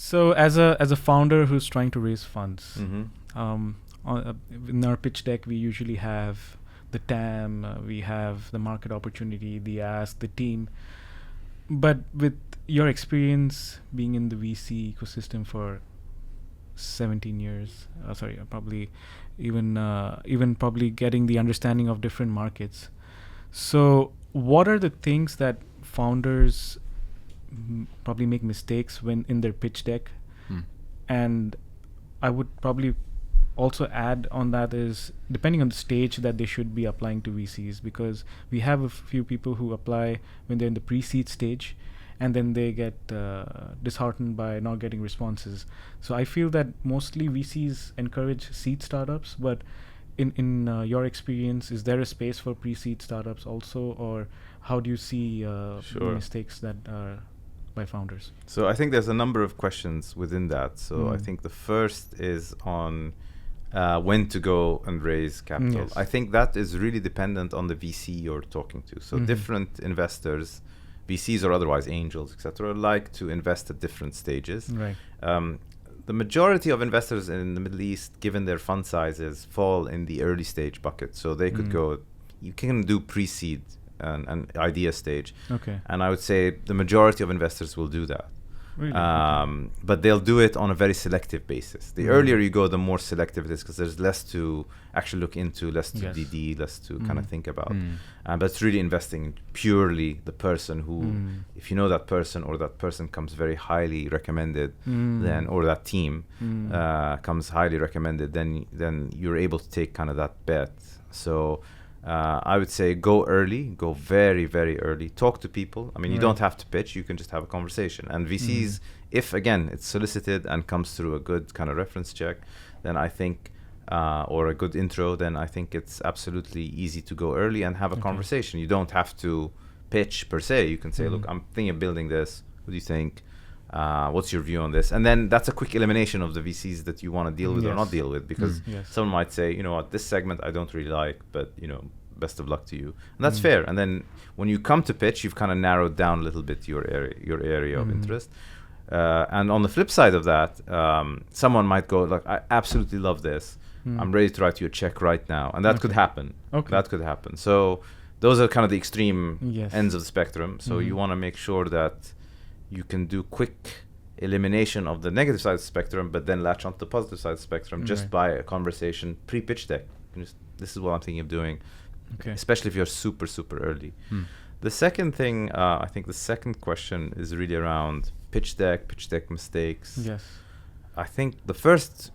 So as a founder who's trying to raise funds, Mm-hmm. in our pitch deck we usually have the TAM, we have the market opportunity, the ask, the team. But with your experience being in the VC ecosystem for 17 years, probably even probably getting the understanding of different markets. So what are the things that founders probably make mistakes when in their pitch deck? And I would probably also add on that is depending on the stage that they should be applying to VCs, because we have a few people who apply when they're in the pre-seed stage and then they get disheartened by not getting responses. So I feel that mostly VCs encourage seed startups, but in your experience, is there a space for pre-seed startups also, or how do you see the mistakes that are by founders? So I think there's a number of questions within that. So I think the first is on when to go and raise capital. Yes. I think that is really dependent on the VC you're talking to. So different investors, VCs or otherwise angels, etc., like to invest at different stages. Right. The majority of investors in the Middle East, given their fund sizes, fall in the early stage bucket. So they could go, you can do pre-seed and idea stage. Okay. And I would say the majority of investors will do that. Really? But they'll do it on a very selective basis. The earlier you go, the more selective it is, because there's less to actually look into, less to DD, less to kind of think about. But it's really investing in purely the person who, if you know that person or that person comes very highly recommended, then, or that team comes highly recommended, then you're able to take kind of that bet. So I would say go early, go very, very early. Talk to people. I mean, you don't have to pitch. You can just have a conversation. And VCs, if, again, it's solicited and comes through a good kind of reference check, then I think, or a good intro, then I think it's absolutely easy to go early and have a conversation. You don't have to pitch per se. You can say, look, I'm thinking of building this. What do you think? What's your view on this? And then that's a quick elimination of the VCs that you want to deal with or not deal with, because someone might say, you know what, this segment I don't really like, but you know, best of luck to you. And that's fair. And then when you come to pitch, you've kind of narrowed down a little bit your area of interest. And on the flip side of that, someone might go like, I absolutely love this. I'm ready to write you a check right now. And that could happen. That could happen. So those are kind of the extreme ends of the spectrum. So you want to make sure that you can do quick elimination of the negative side of the spectrum, but then latch onto the positive side of the spectrum just by a conversation pre-pitch deck. This is what I'm thinking of doing, especially if you're super, super early. The second thing, I think the second question is really around pitch deck mistakes. Yes. I think the first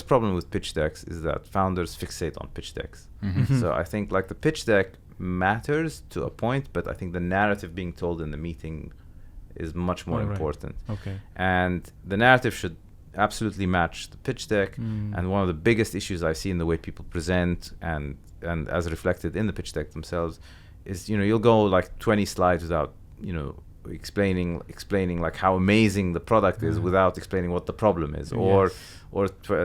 problem with pitch decks is that founders fixate on pitch decks. So I think like the pitch deck matters to a point, but I think the narrative being told in the meeting is much more important. And the narrative should absolutely match the pitch deck. And one of the biggest issues I see in the way people present and as reflected in the pitch deck themselves is, you know, you'll go like 20 slides without, you know, explaining like how amazing the product is without explaining what the problem is, or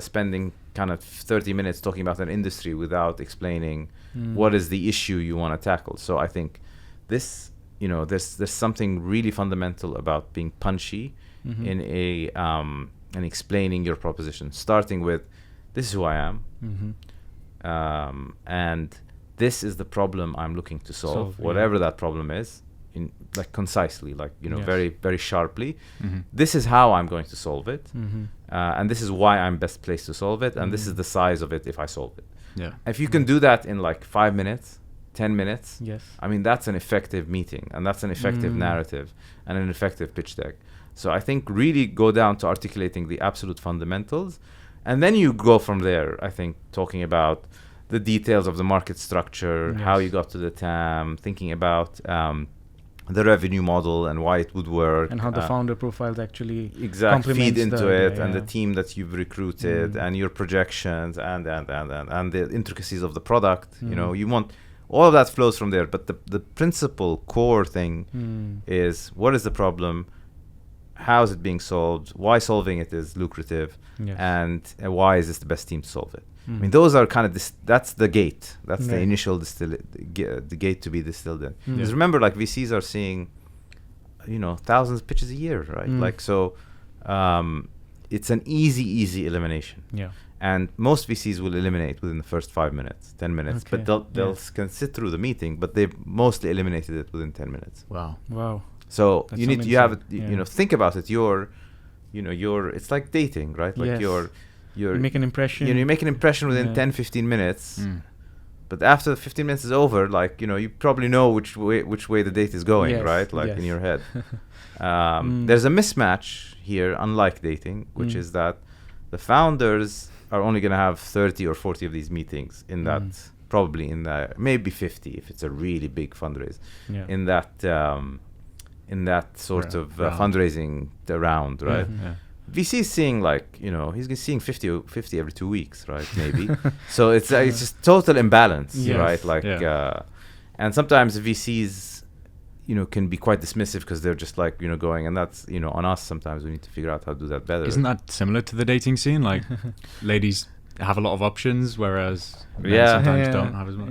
spending kind of 30 minutes talking about an industry without explaining what is the issue you want to tackle. So I think this, you know, there's something really fundamental about being punchy in and explaining your proposition, starting with, this is who I am, and this is the problem I'm looking to solve, whatever that problem is, in like concisely, like, you know, very, very sharply. This is how I'm going to solve it, and this is why I'm best placed to solve it, and this is the size of it if I solve it. If you can do that in like 5 minutes, 10 minutes, I mean, that's an effective meeting, and that's an effective narrative and an effective pitch deck. So I think really go down to articulating the absolute fundamentals, and then you go from there, I think, talking about the details of the market structure, how you got to the TAM, thinking about the revenue model and why it would work. And how the founder profiles actually feed into it, and the team that you've recruited, and your projections, and the intricacies of the product. You know, you want... all of that flows from there, but the principal core thing is, what is the problem? How is it being solved? Why solving it is lucrative? And why is this the best team to solve it? I mean, those are kind of that's the gate. That's the initial the gate to be distilled in. Because remember, like, VCs are seeing, you know, thousands of pitches a year, right? Like, so it's an easy elimination. Yeah. And most VCs will eliminate within the first 5 minutes, 10 minutes. Okay. But they'll can sit through the meeting, but they've mostly eliminated it within 10 minutes. Wow. So That's you have it, amazing. you know, think about it. It's like dating, right? Like Yes. you make an impression. you make an impression within 10-15 minutes. But after the 15 minutes is over, like, you know, you probably know which way the date is going, Yes, right? Like yes. in your head. There's a mismatch here, unlike dating, which is that the founders are only going to have 30 or 40 of these meetings in that, probably in that, maybe 50 if it's a really big fundraise, Yeah. in that sort of round. fundraising round, right? Yeah. VC is seeing, like, you know, he's seeing 50 every 2 weeks, right? Maybe. So it's just total imbalance, Yes. right? Like, and sometimes VCs, you know, can be quite dismissive because they're just like, you know, going, and that's, you know, on us. Sometimes we need to figure out how to do that better. Isn't that similar to the dating scene? Like, ladies have a lot of options, whereas men Yeah. sometimes Yeah. don't have as much.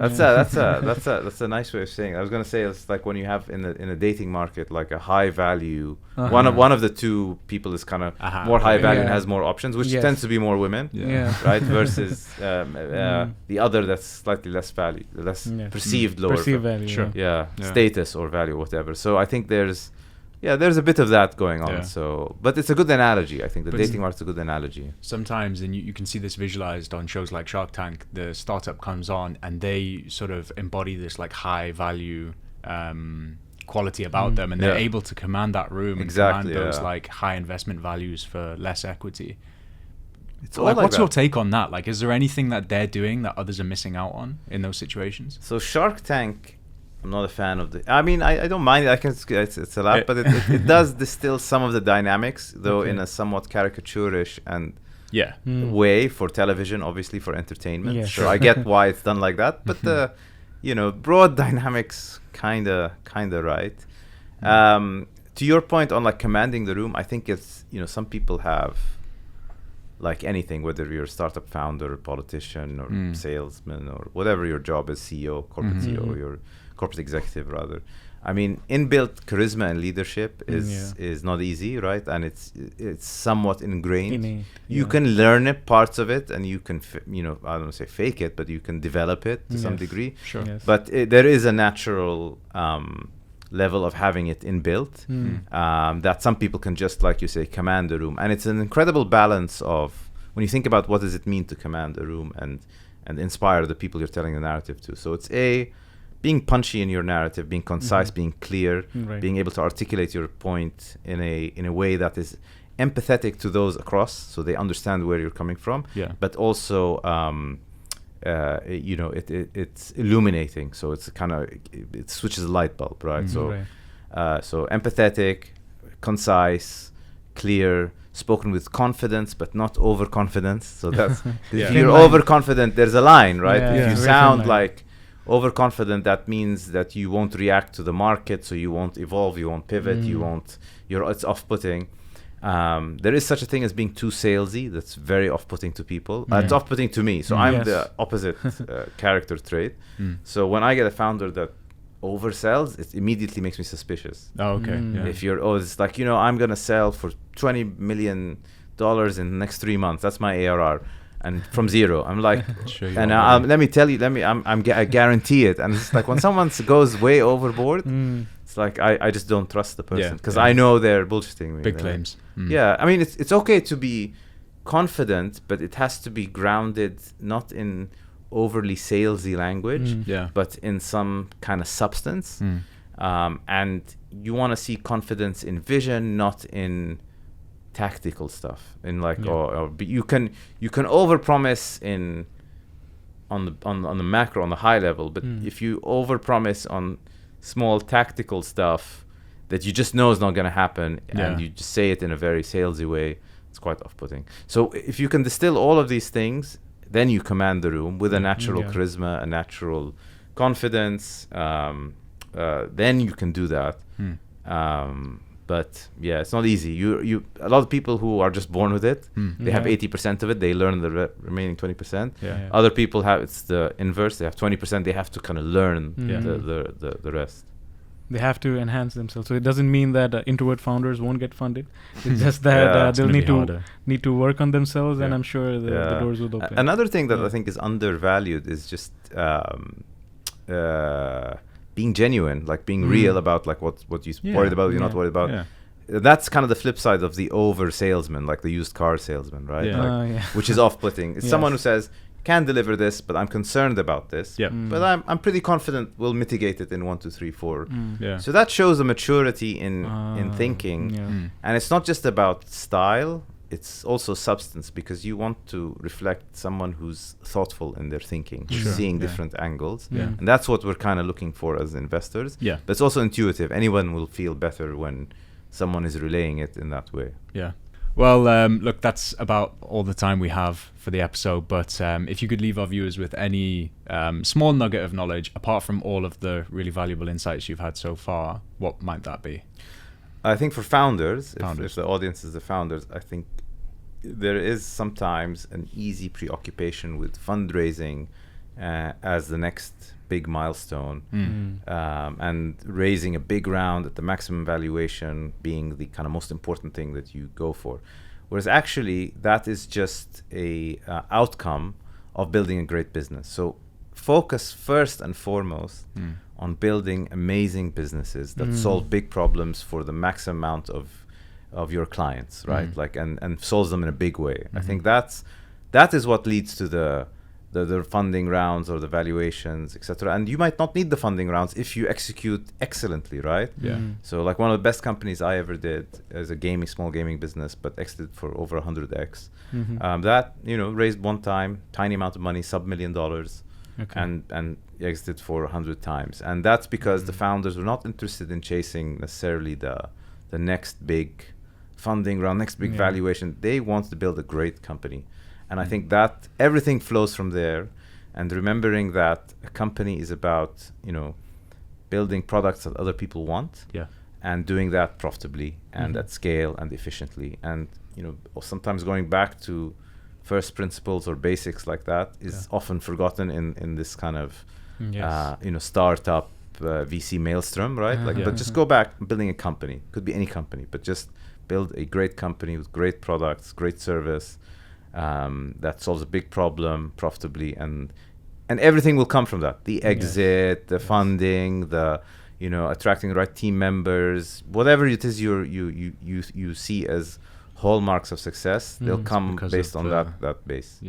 That's a nice way of saying it. I was gonna say it's like when you have in a dating market, like a high value, one of the two people is kind of more high value and Yeah. has more options, which Yes. tends to be more women, Yeah. right? Versus the other that's slightly less value, less Yeah. perceived lower Perceived value. Sure. yeah, Yeah. status or value, whatever. So I think there's a bit of that going on. Yeah. So, but it's a good analogy. I think the But dating market's a good analogy. Sometimes, and you can see this visualized on shows like Shark Tank, the startup comes on and they sort of embody this like high value quality about them, and they're Yeah. able to command that room Exactly, and command those yeah. like high investment values for less equity. It's Like, what's your take on that? Like, is there anything that they're doing that others are missing out on in those situations? So Shark Tank, I'm not a fan of the. I mean, I don't mind it. I can. It's a lot, but it does distill some of the dynamics, though, in a somewhat caricaturish and Yeah. way for television, obviously for entertainment. Yeah, So sure. I get why it's done like that, but the, you know, broad dynamics, kinda right. To your point on like commanding the room, I think it's, you know, some people have, like anything, whether you're a startup founder, politician, or salesman, or whatever your job is, CEO, corporate CEO, your corporate executive rather. I mean, inbuilt charisma and leadership is not easy, right? And it's somewhat ingrained. Innate, You yeah. can learn it, parts of it, and you can, you know, I don't want to say fake it, but you can develop it to some Yes. degree. Sure. Yes. But there is a natural level of having it inbuilt that some people can just, like you say, command the room. And it's an incredible balance of, when you think about what does it mean to command a room and inspire the people you're telling the narrative to. So it's being punchy in your narrative, being concise, being clear, Right. being able to articulate your point in a way that is empathetic to those across, so they understand where you're coming from. Yeah. But also, you know, it's illuminating. So it's kind of it switches the light bulb, right? So, so empathetic, concise, clear, spoken with confidence, but not overconfidence. So that's if you're overconfident, there's a line, right? Yeah, if yeah. you Very sound fine line. like overconfident, that means that you won't react to the market, so you won't evolve, you won't pivot, it's off-putting. There is such a thing as being too salesy. That's very off-putting to people. It's off-putting to me. So I'm Yes. the opposite character trait. So when I get a founder that oversells, it immediately makes me suspicious. Oh, okay. Yeah. If you're, it's like, you know, I'm going to sell for $20 million in the next 3 months. That's my ARR. And from zero, I'm like, Sure you and are, let me tell you, I guarantee it. And it's like when someone goes way overboard, it's like I just don't trust the person because I know they're bullshitting me. Big claims. Yeah, I mean, it's okay to be confident, but it has to be grounded not in overly salesy language, but in some kind of substance. And you want to see confidence in vision, not in tactical stuff. In like, or you can overpromise on the macro, on the high level, but if you overpromise on small tactical stuff that you just know is not going to happen, and you just say it in a very salesy way, it's quite off-putting. So if you can distill all of these things, then you command the room with a natural charisma, a natural confidence, then you can do that. But yeah, it's not easy. You a lot of people who are just born with it, they have 80% of it, they learn the remaining 20%. Other people have, it's the inverse, they have 20%, they have to kind of learn the rest. they have to enhance themselves. So it doesn't mean that introvert founders won't get funded. It's just that they'll need to work on themselves, and I'm sure the doors will open. Another thing that I think is undervalued is just being genuine, like being real about like what you're worried about, you're not worried about. Yeah. That's kind of the flip side of the over salesman, like the used car salesman, right? Which is off-putting. It's someone who says, can deliver this, but I'm concerned about this. But I'm pretty confident we'll mitigate it in 1, 2, 3, 4. So that shows a maturity in thinking. And it's not just about style, it's also substance, because you want to reflect someone who's thoughtful in their thinking, seeing different angles. And that's what we're kind of looking for as investors. But it's also intuitive. Anyone will feel better when someone is relaying it in that way. Well, look, that's about all the time we have for the episode. But if you could leave our viewers with any small nugget of knowledge, apart from all of the really valuable insights you've had so far, what might that be? I think for founders. If the audience is the founders, I think there is sometimes an easy preoccupation with fundraising as the next big milestone, and raising a big round at the maximum valuation being the kind of most important thing that you go for, whereas actually that is just a outcome of building a great business. So focus first and foremost on building amazing businesses that solve big problems for the maximum amount of your clients, right? Like and solves them in a big way. I think that is what leads to the funding rounds or the valuations, etc. And you might not need the funding rounds if you execute excellently, right? So like one of the best companies I ever did as a small gaming business, but exited for over 100x. That raised one time, tiny amount of money, $1 million, and exited for 100 times. And that's because the founders were not interested in chasing necessarily the next big funding round, next big valuation. They want to build a great company. And I think that everything flows from there, and remembering that a company is about, building products that other people want, and doing that profitably and at scale and efficiently. And, sometimes going back to first principles or basics like that is often forgotten in this kind of, startup VC maelstrom, right? But just go back building a company. Could be any company, but just build a great company with great products, great service, that solves a big problem profitably, and everything will come from that. The exit, the funding, the attracting the right team members, whatever it is you see as hallmarks of success, they'll come based on that base.